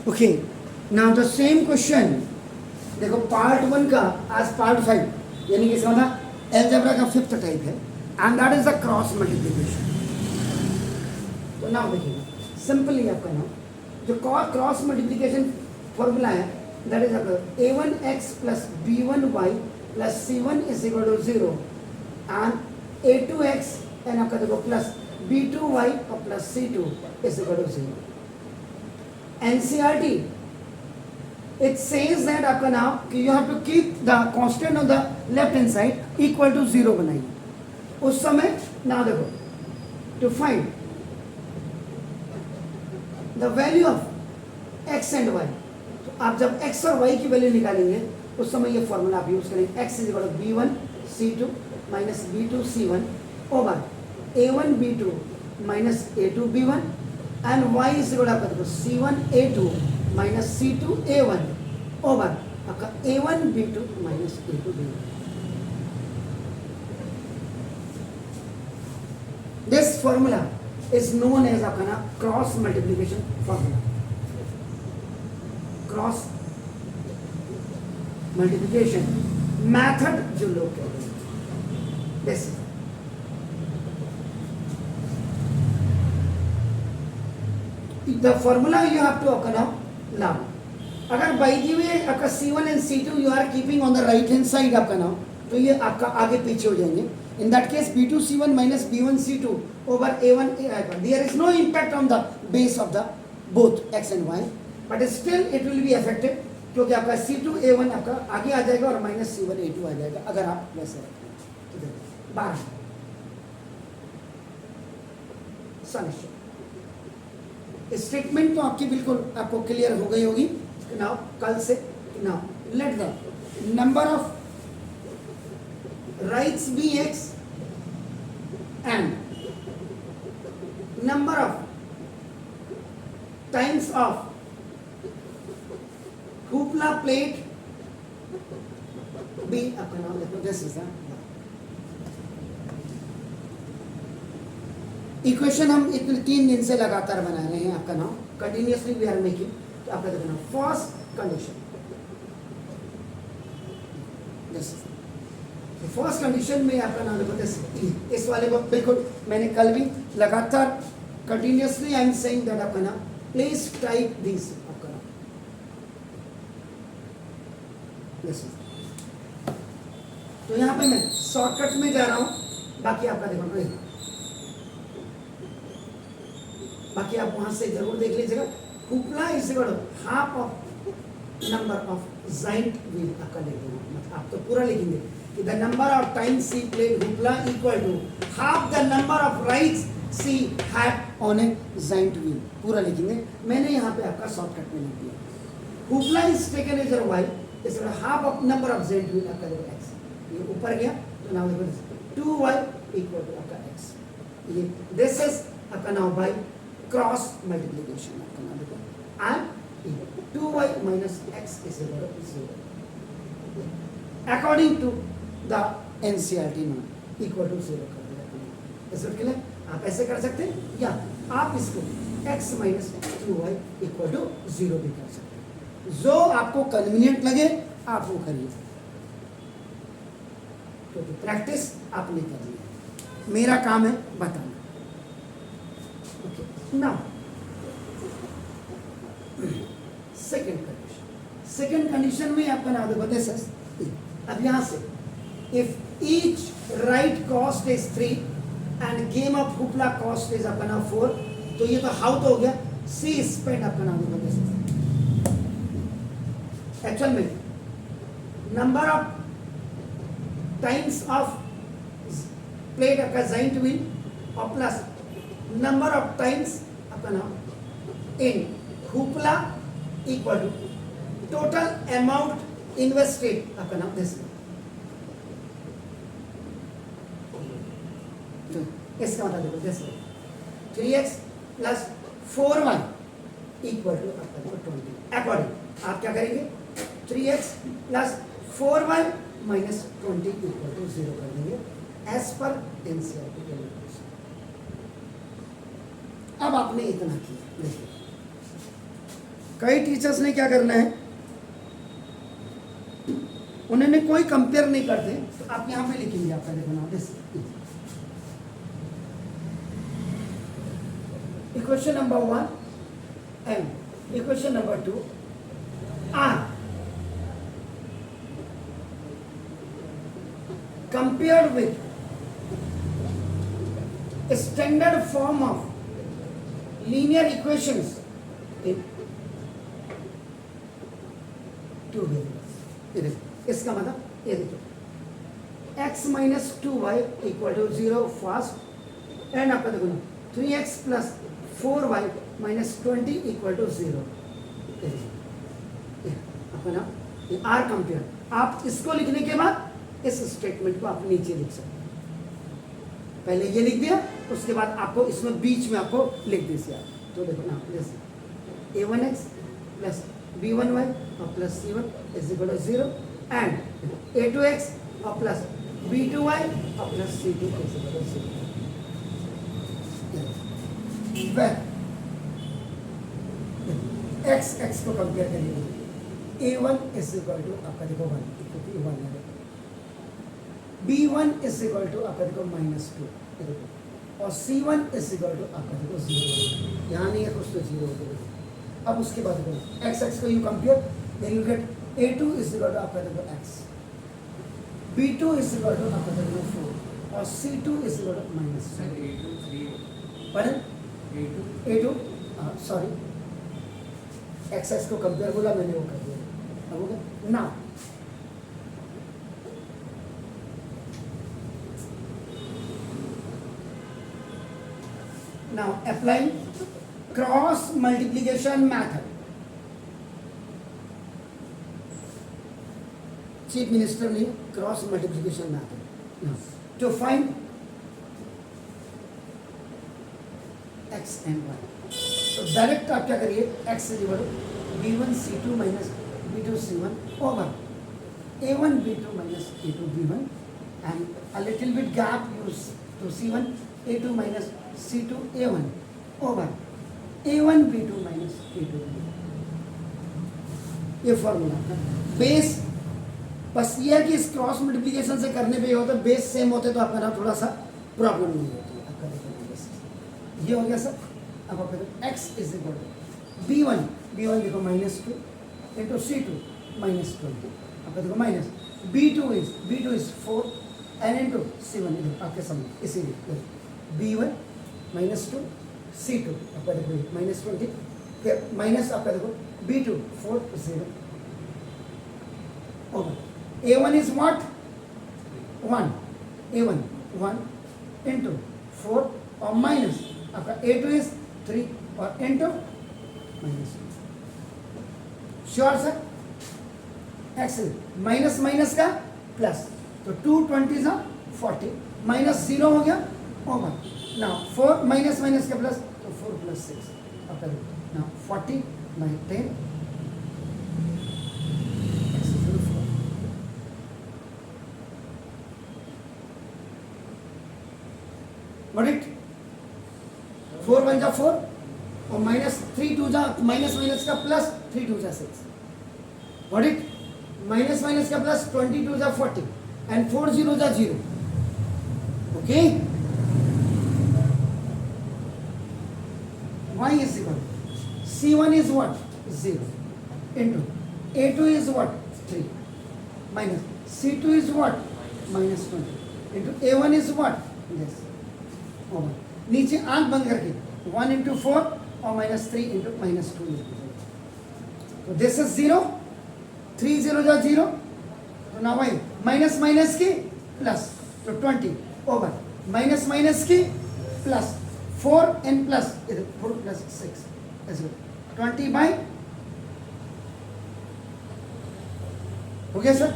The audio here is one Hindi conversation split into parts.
Okay, now the same question देखो पार्ट 1 का आज पार्ट 5 यानी कि इसका मतलब अलजेब्रा का 5th टाइप है and that is the cross multiplication. तो नाउ देखिए सिंपली आपका नाउ जो क्रॉस मल्टीप्लिकेशन फॉर्मूला है that is a1x plus b1y plus c1 is equal to 0 and a2x and आपका देखो प्लस b2y और plus c2 is equal to 0। NCERT it says that आपका नाम कि you have to keep the constant on the left hand side equal to 0 बनाइए। उस समय ना देखो to find the value of x and y, तो आप जब x और y की वैल्यू निकालेंगे उस समय ये फॉर्मूला आप यूज करेंगे x is equal to b1 c2 minus b2 c1 over a1 b2 minus a2 b1 and y is equal आपका c1 a2 minus c2 a1 over आपका a1 b2 minus a2 b1। This formula is known as आपका ना cross multiplication formula. Cross multiplication method जो लोग कहते हैं this the formula you have to apply now। अगर by the way आपका C1 and C2 you are keeping on the right hand side आपका नाम तो ये आपका आगे पीछे हो जाएंगे। in that case B2 C1 minus B1 C2 over A1 A, there is no impact on the base of the both x and y but still it will be affected क्योंकि आपका C2 A1 आपका आगे आ जाएगा और माइनस C1 A2 आ जाएगा अगर आप वैसे रखते हैं। 12 सॉल्यूशन स्टेटमेंट तो आपकी बिल्कुल आपको क्लियर हो गई होगी। नाउ कल से now let the number of rides be x and number of times of hoopla played be आपका नाम देखो दिस इज इक्वेशन हम इतने 3 दिन से लगातार बना रहे हैं आपका नाम कंटिन्यूअसली वी आर मेकिंग। तो आपका देखो ना फर्स्ट कंडीशन फर्स्ट कंडीशन में आपका नाम देखो इस वाले को बिल्कुल मैंने कल भी लगातार continuously I am saying that आपका नाम प्लीज टाइप दिस आपका नाम तो यहाँ पे मैं शॉर्टकट में जा रहा हूँ बाकी आपका देखो बाकी आप वहां से जरूर देख लीजिएगा। Hoopla is equal to half of number of giant wheel आपका लिखेंगे आप तो पूरा लिखेंगे कि the number of times she played hoopla equal to half the number of rides she had on a giant wheel पूरा लिखेंगे। मैंने यहाँ पे आपका शॉर्टकट में लिख दिया hoopla is taken as y is half of number of giant wheel आपका देखो एक्स ये ऊपर गया तो नाउ देखो 2y इक्वल टू आपका x ये दिस इज आपका नाउ बाय क्रॉस मल्टीप्लिकेशन आपका नाम देखो and 2y minus x is equal to 0 according to the NCERT norm equal to 0 कर दिया। इस के लिए आप ऐसे कर सकते हैं या आप इसको x minus 2y equal to 0 भी कर सकते हैं। जो आपको कन्वीनियंट लगे आप वो करिए क्योंकि प्रैक्टिस आपने करनी है मेरा काम है बताना। Now, second condition में आपका नाम देखो this is अब यहाँ से if each right cost is 3 and game of hoopla cost is आपका नाम 4 तो ये तो how तो हो गया C spent आपका नाम देखो this is एक्चुअल में number of times of plate आपका जाइंट व्हील और प्लस नंबर ऑफ टाइम्स आपका नाम in hoopla equal to total amount invested आपका नाम दिस इसका मतलब देखो this 3x plus 4y equal to आपका देखो 20 अकॉर्डिंग आप क्या करेंगे 3x plus 4y minus 20 equal to 0 कर देंगे एज पर NCERT के लिए। अब आपने इतना किया देखिए कई टीचर्स ने क्या करना है, उन्होंने कोई कंपेयर नहीं करते, तो आप यहां पे लिखेंगे आपका देखो ना this equation number 1 and equation number 2 are compared with a standard form of linear equations in two variables. ये देखो, इसका मतलब ये देखो x minus 2y equal to 0 first and आपका देखो ना 3x plus 4y minus 20 equal to 0. आपका ना ये r कंपेयर, आप इसको लिखने के बाद इस स्टेटमेंट को आप नीचे लिख सकते हैं। पहले ये लिख दिया, उसके बाद आपको इसमें बीच में आपको लिख दीजिए। तो देखो ना जैसे a1x प्लस b1y और plus c1 is equal to 0 and a2x और प्लस b2y और plus c2 is equal to 0। x को कंपेयर करिए, a1 इज इक्वल टू आपका देखो 1 क्योंकि 1 है, b1 इज इक्वल टू आपका देखो -2 और c1 इज इक्वल टू आपका देखो 0, यहाँ नहीं है कुछ तो 0 हो गया। अब उसके बाद देखो x को you compare, then you get a2 is equal to आपका देखो x, b2 is equal to आपका देखो 4 और c2 इज इक्वल टू -2। पढ़ें a2 सॉरी x को कंपेयर बोला मैंने, वो कर दिया। अब हो गया ना, now applying cross multiplication method. Chief Minister ने cross multiplication method to find x and y. तो डायरेक्ट आप क्या करिए, x is equal to b1 c2 minus b2 c1 over a1 b2 minus a2 b1 and a little bit gap use to c1 a2 minus c2 a1 over a1 b2 minus a2 b1। ये फॉर्मूला था बेस, बस ये है कि इस क्रॉस मल्टीप्लिकेशन से करने पे ये होता है, बेस सेम होते तो आपका ना थोड़ा सा प्रॉब्लम नहीं होती है। आपका देखो ये हो गया सर। अब आपका देखो x is equal to b1 देखो -2 इंटू c2 -20, आपका देखो minus b2 is 4 and into c1 इधर आपके सामने, इसीलिए b1 -2 c2 आपका देखो -20 फिर माइनस आपका देखो b2 4 0 over a1 is what 1 a1 1 into 4 और माइनस आपका a2 इज 3 और into -2। Sure sir, x minus minus का प्लस, तो 2 20 सा 40 माइनस 0 हो गया ओवर now 4 minus का प्लस, तो 4 plus 6 आपका देखो now 40 by 10 x is equal to 4। Got it? 4 1 जा 4 और -3 2 जा माइनस का प्लस, 3 2 जा 6। Got it? माइनस का प्लस 22 जा 40 and 4 0 जा 0। Okay, y is equal c1 is what 0 into a2 is what 3 minus c2 is what -20 into a1 is what yes over नीचे आंख बंद करके 1 into 4 और -3 into -2। तो दिस इज 0 3 0 जा 0, तो ना y माइनस की प्लस, तो 20 ओवर माइनस की plus 4 and plus 4 plus 6 as well 20 by हो गया sir.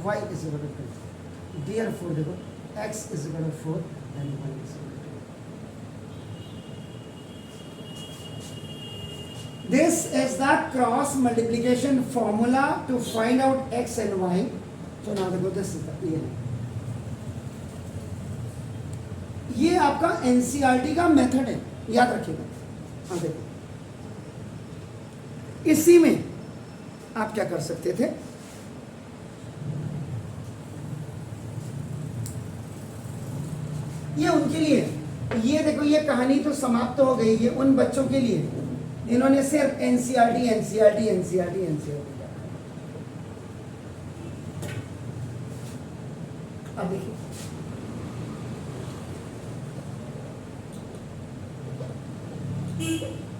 y is equal to 20, therefore देखो x is equal to 4 and y is equal to 2। This is the cross multiplication formula to find out x and y। So now देखो this is the ये आपका एनसीईआरटी का मेथड है, याद रखिएगा। हाँ देखो इसी में आप क्या कर सकते थे, ये उनके लिए, ये देखो ये कहानी तो समाप्त हो गई, ये उन बच्चों के लिए इन्होंने सिर्फ एनसीईआरटी एनसीईआरटी एनसीईआरटी एनसीईआरटी। अब देखिए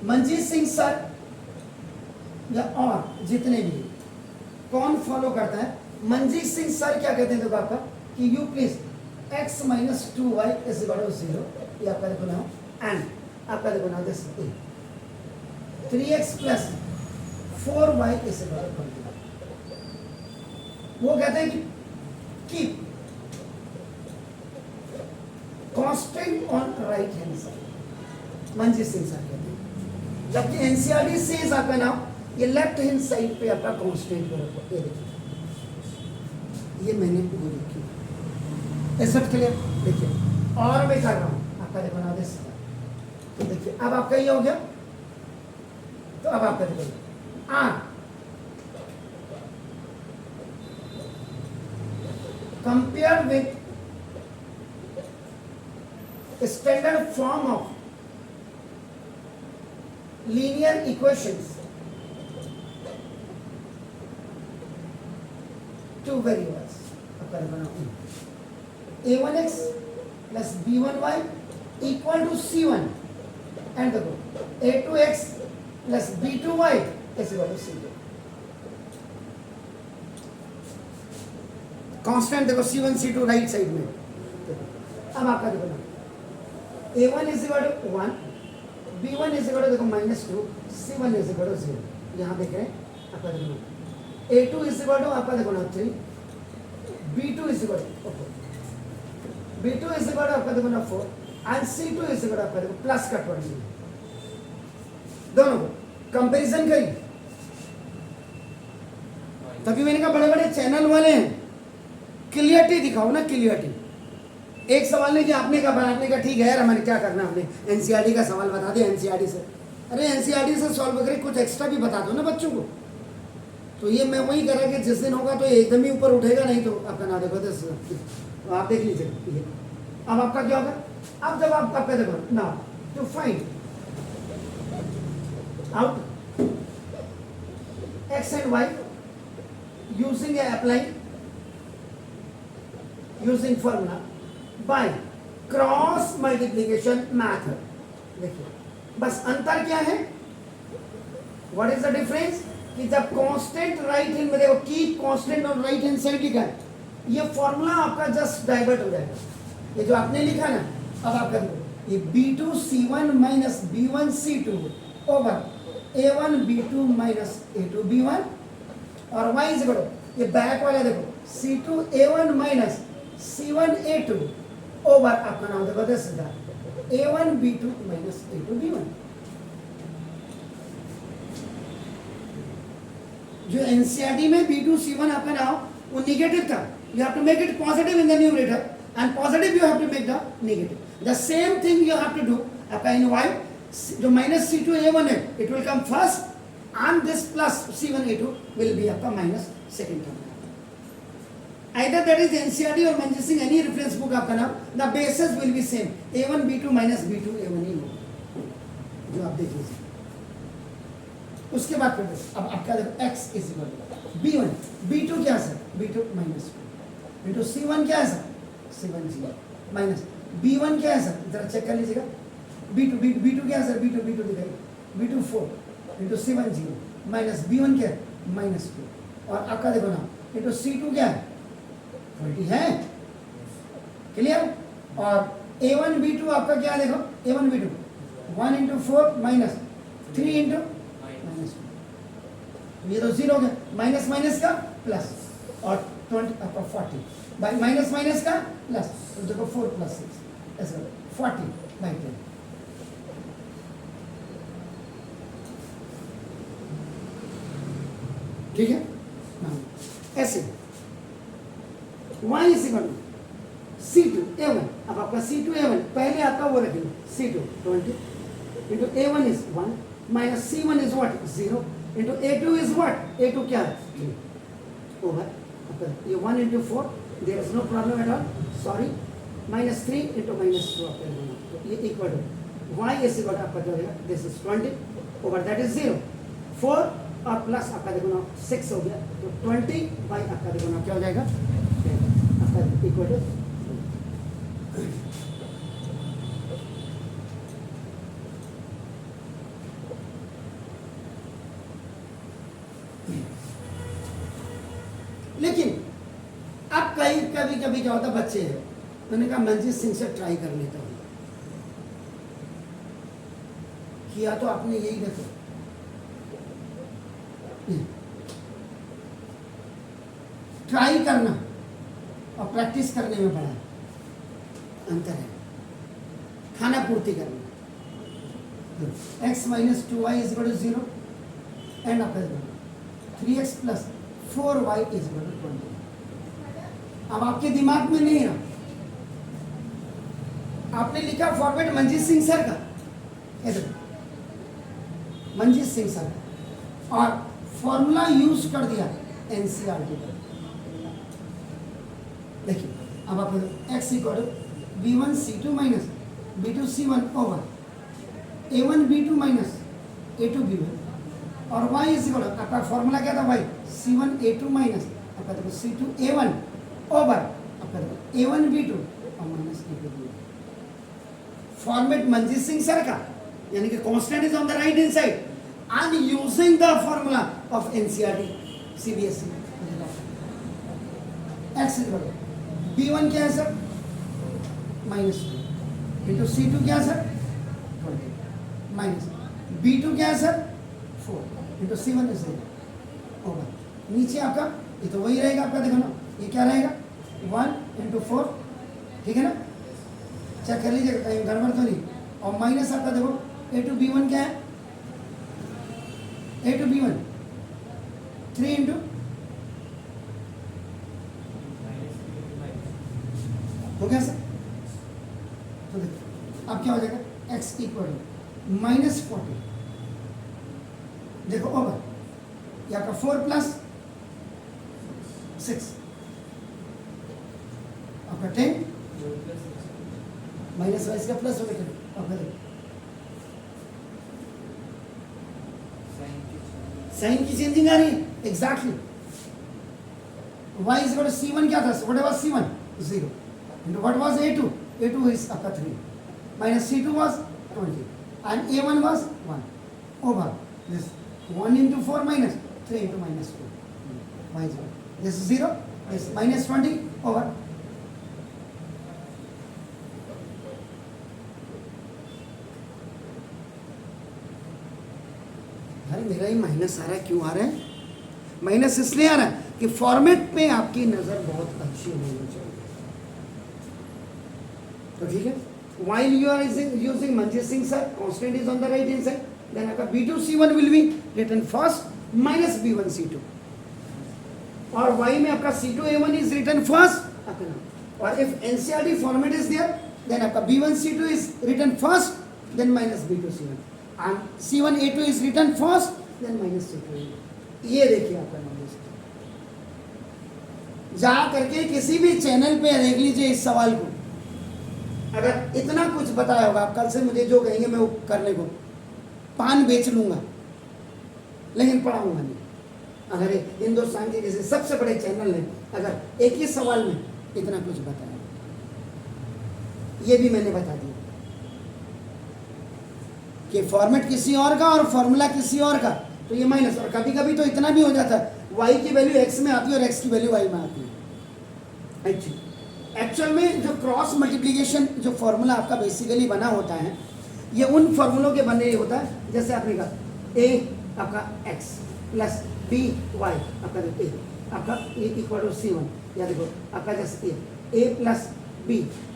मंजीत सिंह सर या और जितने भी कौन फॉलो करता है, मंजीत सिंह सर क्या कहते हैं देखो आपका कि you please x minus 2y is equal to 0, ये आपका देखो ना, एंड आपका देखो ना this 3x plus 4y is equal to 20। वो कहते हैं कि keep constant on right hand side, Manjeet Singh sir कहते हैं, जबकि एनसीईआरटी सेज आपका नाम ये लेफ्ट हैंड साइड पे आपका कांस्टेंट को रखो। ये देखिए ये मैंने वो लिखी ऐसा क्लियर, देखिए और मैं कर रहा हूँ आपका देखो ना दिस, तो देखिए अब आपका ये हो गया, तो अब आपका देखो are compare with standard form of linear equations, two variables आपका देखो a1x plus b1y equal to c1 and देखो a2x plus b2y is equal to c2। Constant देखो c1 c2 राइट साइड में, अब आपका देखो ना a1 is equal to 1, b1 is equal to देखो -2, c1 is equal to 0, यहाँ देख रहे हैं आपका देखो ना a2 is equal to आपका देखो ना 3, b2 is equal to B2 is equal to आपका देखो ना 4 and C2 is equal to आपका देखो प्लस का 20, दोनों को कंपैरिजन करी, तभी मैंने कहा बड़े बड़े चैनल वाले हैं क्लियरिटी दिखाओ ना, क्लियरिटी। एक सवाल नहीं कि आपने कहा बनाने का ठीक है यार हमें क्या करना, हमने एनसीईआरटी का सवाल बता दिया एनसीईआरटी से, अरे एनसीईआरटी से सॉल्व करके कुछ एक्स्ट्रा भी बता दो ना बच्चों को। तो ये मैं वही करा कि जिस दिन होगा तो एकदम ही ऊपर उठेगा, नहीं तो आपका ना देखो तो आप देख लीजिए। अब आपका क्या होगा, अब जब आप आपका देखो ना to find out x and y using a applying using formula by cross multiplication method. देखिए बस अंतर क्या है, व्हाट इज द डिफरेंस, कि जब कांस्टेंट राइट हैंड में देखो keep constant on right hand side लिखा है, ये फॉर्मूला आपका जस्ट डाइवर्ट हो जाएगा, ये जो आपने लिखा ना अब आप कर दो ये b2 c1 minus b1 c2 over a1 b2 minus a2 b1 और y इज इक्वल ये बैक वाला देखो c2 a1 minus c1 a2 over आपका नाम देखो दस a1 b2 minus a2 b1। जो एनसीईआरटी में b2 c1 आपका नाम वो नेगेटिव था, you have to make it positive in the numerator and positive you have to make the negative. The same thing you have to do आपका in y जो minus c2 a1 है it will come first and this plus c1 a2 will be आपका minus second term। Either that is NCERT or Manjeet Singh any reference book आपका नाम, the basis will be same a1 b2 minus b2 a1 ही होगा जो आप देख लीजिए। उसके बाद फिर अब आपका देखो x is equal to b1 b2 क्या है b2 minus 2 into c1 क्या है सर c1 0 माइनस b1 क्या है सर जरा चेक कर लीजिएगा b2 क्या है सर b2 दिखाइए b2 4 into c1 0 minus b1 क्या है माइनस 2 और आपका देखो ना into c2 क्या है 20 है, क्लियर। और a1 b2 आपका क्या है देखो a1 b2 1 into 4 minus 3 into minus 2, ये तो 0 हो गया, माइनस माइनस का प्लस और 20 आपका 40 बाई माइनस माइनस का प्लस, तो देखो 4 प्लस 6 ऐसा 40 बाई 10। ठीक है ऐसे y is equal to c2 a1, अब आपका c2 a1 पहले आपका वो रखेंगे c2 20 into a1 is 1 minus c1 is what 0 into a2 is what? a2 क्या है? 3 over ये 1 into 4 there is no problem at all, sorry, minus 3 into minus 2 आपका होगा, तो ये इक्वल टू y इस इक्वल आपका क्या हो जाएगा? This is 20 over that is 0, 4 और प्लस आपका देखो ना 6 हो गया, तो 20 बाई आपका देखो ना क्या हो जाएगा? आपका इक्वल टू लेकिन अब कभी कभी क्या होता है, बच्चे हैं, मैंने कहा मंजीत सिंह से ट्राई कर लेता हूँ, किया तो आपने यही देखो, ट्राई करना और प्रैक्टिस करने में बड़ा अंतर है, खाना पूर्ति करना। x minus 2y is equal to 0 and आपका 3x plus 4y is equal to 20। अब आपके दिमाग में नहीं है, आपने लिखा फॉर्मेट मंजीत सिंह सर का, मंजीत सिंह सर और फॉर्मूला यूज कर दिया एनसीईआरटी का। देखिए अब आप x equal to b1c2 minus b2c1 over a1 b2 minus a2 b1 और y इज इक्वल आपका फॉर्मूला क्या था भाई? c1 a2 माइनस आपका देखो c2 a1 ओवर आपका देखो a1 b2 और minus a2 b1। Format Manjeet Singh sir का, यानी कि constant is on the right hand side, I am using the formula of NCERT CBSE. x equal b1 क्या है सर? माइनस 2 इंटू c2 क्या है सर? 20 माइनस b2 क्या है sir? 4 into c1 is over नीचे आपका ये तो वही रहेगा आपका, देखो ना ये क्या रहेगा? 1 इंटू 4, ठीक है ना, चेक कर लीजिए कहीं गड़बड़ तो नहीं। और माइनस आपका देखो a2 b1 क्या है? a2 b1 3 इंटू हो गया सर। तो देखो अब क्या हो जाएगा? x इक्वल माइनस 40 देखो ओवर या का 4 प्लस 6 आपका 10 माइनस वाइज का प्लस हो गया आपका देखो साइन की चेंजिंग आ रही है exactly. y is equal to c1 क्या था? What was c1? 0 into what was a2? a2 is आपका 3 minus c2 was 20 and a1 was 1 over this 1 into 4 minus 3 into minus 2 minus 1, this is 0, this minus 20 over भाई मेरा ही माइनस आ रहा है, क्यों आ रहा है माइनस? इसलिए आ रहा है कि फॉर्मेट पे आपकी नजर बहुत अच्छी होनी चाहिए। तो ठीक है, while you are using Manjeet Singh sir, constant is on the right hand side, then आपका b2c1 will be written first minus b1c2 और y में आपका c2a1 is written first आपका नाम, और if NCERT format is there then आपका b1c2 is written first then minus b2c1 and c1a2 is written first then minus c2a1। ये देखिए आपका नंबर जा करके किसी भी चैनल पे देख लीजिए इस सवाल को, अगर इतना कुछ बताया होगा आप कल से मुझे जो कहेंगे मैं वो करने को पान बेच लूंगा लेकिन पढ़ाऊंगा नहीं। अगर हिंदुस्तान के जैसे सबसे बड़े चैनल ने अगर एक ही सवाल में इतना कुछ बताया, ये भी मैंने बता दिया कि फॉर्मेट किसी और का और फॉर्मूला किसी और का, तो ये माइनस, और कभी कभी तो इतना भी हो जाता है y की वैल्यू x में आती है और x की वैल्यू y में आती है। एक्चुअल में जो क्रॉस मल्टीप्लिकेशन जो फॉर्मूला आपका बेसिकली बना होता है, ये उन फॉर्मूलों के बने होता है जैसे आपने कहा a आपका x प्लस b y आपका देखो a आपका a इक्वल टू c1, या देखो आपका जैसे a plus b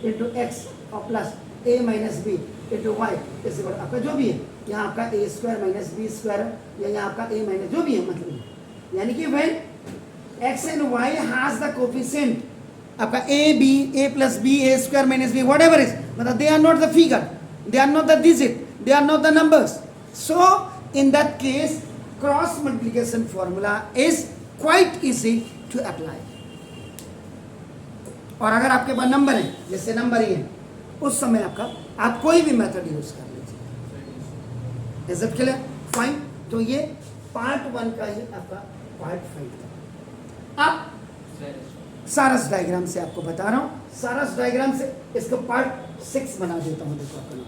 into x और plus a minus b into y इस आपका जो भी है, यहाँ आपका a square minus b square या यहाँ आपका a माइनस जो भी है, मतलब यानी कि when x and y has the coefficient आपका a b a plus b a square minus b whatever is, मतलब they are not the figure, they are not the digit, they are not the numbers, so in that case cross multiplication formula is quite easy to apply. और अगर आपके पास नंबर है, जैसे नंबर ही है, उस समय आप कोई भी मेथड यूज कर लीजिए। Is it clear? फाइन। तो ये पार्ट 1 का ही आपका पार्ट 5 था। अब सारस डायग्राम से आपको बता रहा हूं, सारस डायग्राम से इसका पार्ट 6 बना देता हूं। देखो अपना